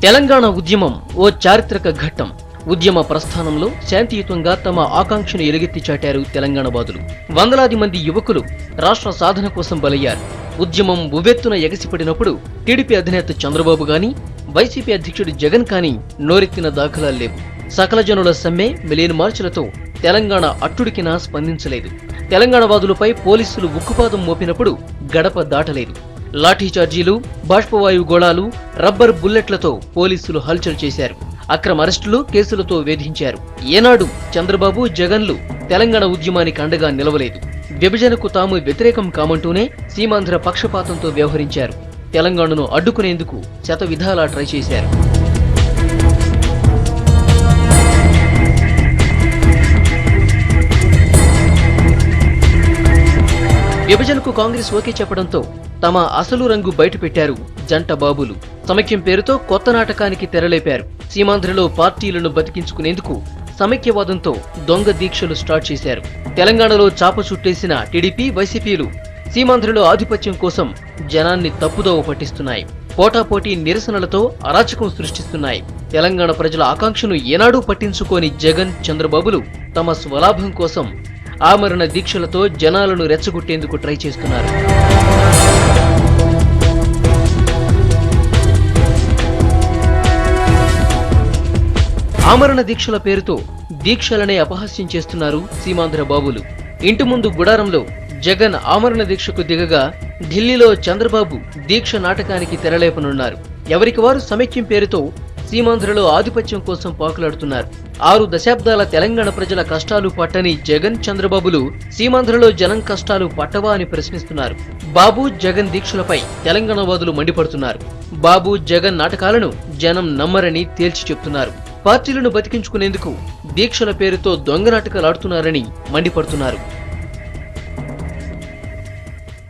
తెలంగాణ ఉద్యమం ఓ చారిత్రక ఘట్టం. ఉద్యమ ప్రస్థానంలో శాంతియుతంగా తమ ఆకాంక్షను ఎలుగెత్తి చాటారు తెలంగాణ వాదులు. వందలాది మంది యువకులు రాష్ట్ర సాధన కోసం బలయ్యారు. ఉద్యమం ఉవ్వెత్తున ఎగసిపడినప్పుడు టీడీపీ అధినేత చంద్రబాబు గాని, వైసీపీ అధ్యక్షుడు జగన్ కానీ నోరెత్తిన దాఖలాలు లేవు. సకల జనుల సమ్మె, మిలియన్ మార్చులతో తెలంగాణ అట్టుడికినా స్పందించలేదు. తెలంగాణ వాదులపై పోలీసులు ఉక్కుపాదం మోపినప్పుడు గడప దాటలేదు. లాఠీ చార్జీలు, బాష్పవాయు గోళాలు, రబ్బర్ బుల్లెట్లతో పోలీసులు హల్చల్ చేశారు. అక్రమ అరెస్టులు, కేసులతో వేధించారు. ఏనాడు చంద్రబాబు, జగన్లు తెలంగాణ ఉద్యమానికి అండగా నిలవలేదు. విభజనకు తాము వ్యతిరేకం కామంటూనే సీమాంధ్ర పక్షపాతంతో వ్యవహరించారు. తెలంగాణను అడ్డుకునేందుకు శతవిధాలా ట్రై చేశారు. విభజనకు కాంగ్రెస్ ఓకే చెప్పడంతో తమ అసలు రంగు బయటపెట్టారు జంట బాబులు. సమైక్యం పేరుతో కొత్త నాటకానికి తెరలేపారు. సీమాంధ్రలో పార్టీలను బతికించుకునేందుకు సమైక్యవాదంతో దొంగ దీక్షలు స్టార్ట్ చేశారు. తెలంగాణలో చాప చుట్టేసిన టీడీపీ, వైసీపీలు సీమాంధ్రలో ఆధిపత్యం కోసం జనాన్ని తప్పుదోవ పట్టిస్తున్నాయి. పోటాపోటీ నిరసనలతో అరాచకం సృష్టిస్తున్నాయి. తెలంగాణ ప్రజల ఆకాంక్షను ఏనాడూ పట్టించుకోని జగన్, చంద్రబాబులు తమ స్వలాభం కోసం ఆమరణ దీక్షలతో జనాలను రెచ్చగొట్టేందుకు ట్రై చేస్తున్నారు. ఆమరణ దీక్షల పేరుతో దీక్షలనే అపహాస్యం చేస్తున్నారు సీమాంధ్ర బాబులు. ఇంటి ముందు గుడారంలో జగన్ ఆమరణ దీక్షకు దిగగా ఢిల్లీలో చంద్రబాబు దీక్ష నాటకానికి తెరలేపనున్నారు. ఎవరికి వారు సమైక్యం పేరుతో సీమాంధ్రలో ఆధిపత్యం కోసం పాకులాడుతున్నారు. 6 దశాబ్దాల తెలంగాణ ప్రజల కష్టాలు పట్టని జగన్, చంద్రబాబులు సీమాంధ్రలో జనం కష్టాలు పట్టవా అని ప్రశ్నిస్తున్నారు. బాబు, జగన్ దీక్షలపై తెలంగాణ వాదులు మండిపడుతున్నారు. బాబు, జగన్ నాటకాలను జనం నమ్మరని తేల్చి చెప్తున్నారు. పార్టీలను బతికించుకునేందుకు దీక్షల పేరుతో దొంగ నాటకాలాడుతున్నారని మండిపడుతున్నారు.